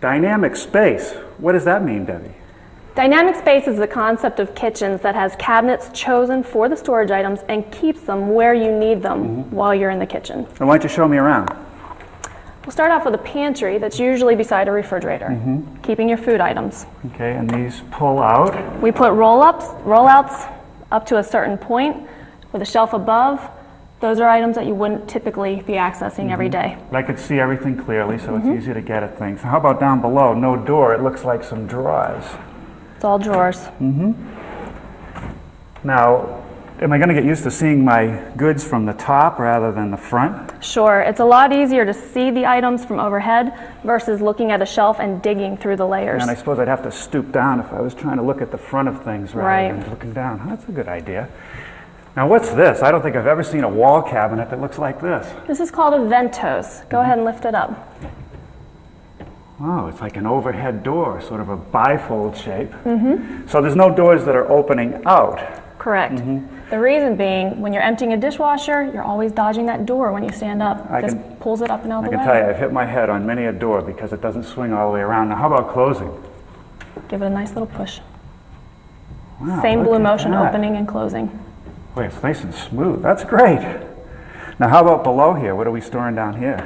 Dynamic space. What does that mean, Debbie? Dynamic space is the concept of kitchens that has cabinets chosen for the storage items and keeps them where you need them while you're in the kitchen. And why don't you show me around? We'll start off with a pantry that's usually beside a refrigerator, keeping your food items. Okay, and these pull out. We put rollouts up to a certain point with a shelf above. Those are items that you wouldn't typically be accessing every day. I could see everything clearly, so it's easy to get at things. How about down below? No door. It looks like some drawers. It's all drawers. Now, am I going to get used to seeing my goods from the top rather than the front? Sure. It's a lot easier to see the items from overhead versus looking at a shelf and digging through the layers. And I suppose I'd have to stoop down if I was trying to look at the front of things rather than looking down. That's a good idea. Now, what's this? I don't think I've ever seen a wall cabinet that looks like this. This is called a ventos. Go ahead and lift it up. Oh, it's like an overhead door, sort of a bifold shape. So there's no doors that are opening out. Correct. The reason being, when you're emptying a dishwasher, you're always dodging that door when you stand up. It just pulls it up and out the way. I can tell you, I've hit my head on many a door because it doesn't swing all the way around. Now, how about closing? Give it a nice little push. Wow, Same blue motion, opening and closing. Wait, it's nice and smooth. That's great. Now, how about below here? What are we storing down here?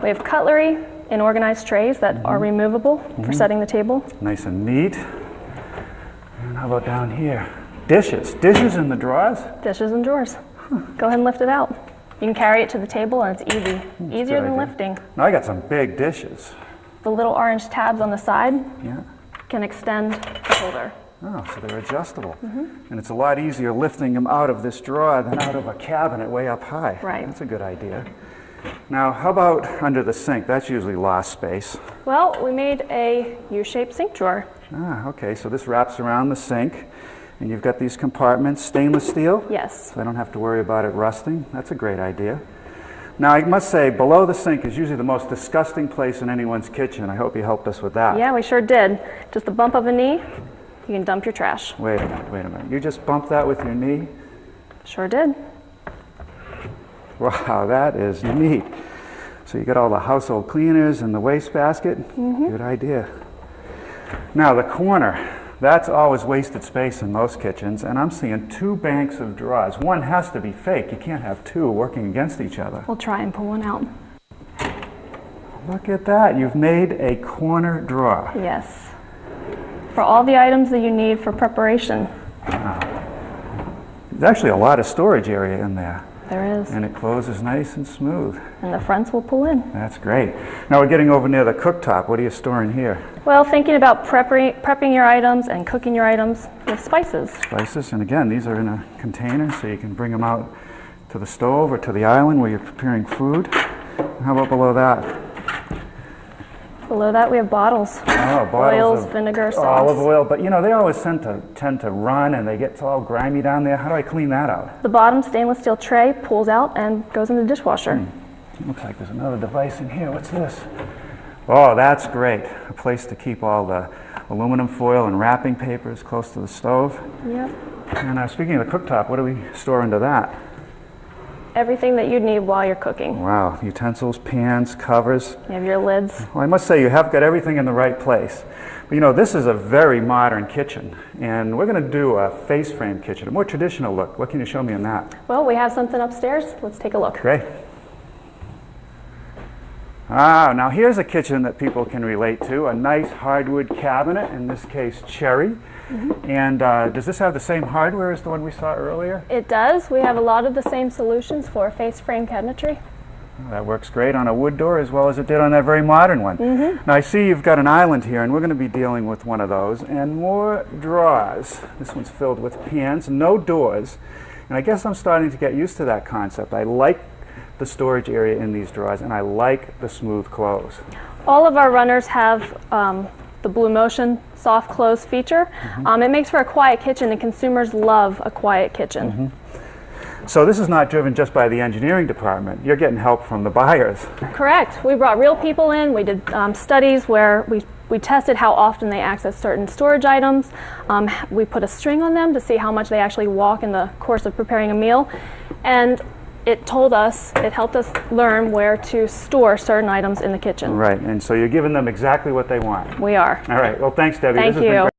We have cutlery in organized trays that are removable for setting the table. Nice and neat. And how about down here? Dishes. Dishes in the drawers? Dishes and drawers. Go ahead and lift it out. You can carry it to the table and it's easy. Easier than lifting. Now, I got some big dishes. The little orange tabs on the side Yeah. can extend the holder. Oh, so they're adjustable. And it's a lot easier lifting them out of this drawer than out of a cabinet way up high. Right. That's a good idea. Now, how about under the sink? That's usually lost space. Well, we made a U-shaped sink drawer. Ah, okay, so this wraps around the sink, and you've got these compartments, stainless steel? Yes. So I don't have to worry about it rusting. That's a great idea. Now, I must say, below the sink is usually the most disgusting place in anyone's kitchen. I hope you helped us with that. Yeah, we sure did. Just a bump of a knee, you can dump your trash. Wait a minute. You just bumped that with your knee? Sure did. Wow, that is neat. So you got all the household cleaners in the wastebasket? Good idea. Now, the corner. That's always wasted space in most kitchens, and I'm seeing two banks of drawers. One has to be fake. You can't have two working against each other. We'll try and pull one out. Look at that. You've made a corner drawer. Yes. For all the items that you need for preparation. There's actually a lot of storage area in there. There is. And it closes nice and smooth. And the fronts will pull in. That's great. Now we're getting over near the cooktop. What are you storing here? Well, thinking about prepping your items and cooking your items with spices. Spices, and again, these are in a container, so you can bring them out to the stove or to the island where you're preparing food. And how about below that? Below that we have bottles. Oh, bottles Oils, of vinegar, sauce. olive oil. But you know, they always tend to run and they get all grimy down there. How do I clean that out? The bottom stainless steel tray pulls out and goes in the dishwasher. Looks like there's another device in here. What's this? Oh, that's great. A place to keep all the aluminum foil and wrapping papers close to the stove. Yep. And speaking of the cooktop, what do we store into that? Everything that you'd need while you're cooking. Wow, utensils, pans, covers. You have your lids. Well, I must say you have got everything in the right place. But you know, this is a very modern kitchen, and we're going to do a face frame kitchen, a more traditional look. What can you show me on that? Well, we have something upstairs. Let's take a look. Great. Ah, now here's a kitchen that people can relate to, a nice hardwood cabinet, in this case cherry. And does this have the same hardware as the one we saw earlier? It does. We have a lot of the same solutions for face frame cabinetry. Well, that works great on a wood door as well as it did on that very modern one. Now I see you've got an island here, and we're going to be dealing with one of those, and more drawers. This one's filled with pans, no doors, and I guess I'm starting to get used to that concept. I like the storage area in these drawers, and I like the smooth close. All of our runners have the Blue Motion soft close feature. It makes for a quiet kitchen, and consumers love a quiet kitchen. So this is not driven just by the engineering department. You're getting help from the buyers. Correct. We brought real people in. We did studies where we tested how often they access certain storage items. We put a string on them to see how much they actually walk in the course of preparing a meal. And it told us, it helped us learn where to store certain items in the kitchen. Right, and so you're giving them exactly what they want. We are. All right, well, thanks, Debbie. Thank This has been you.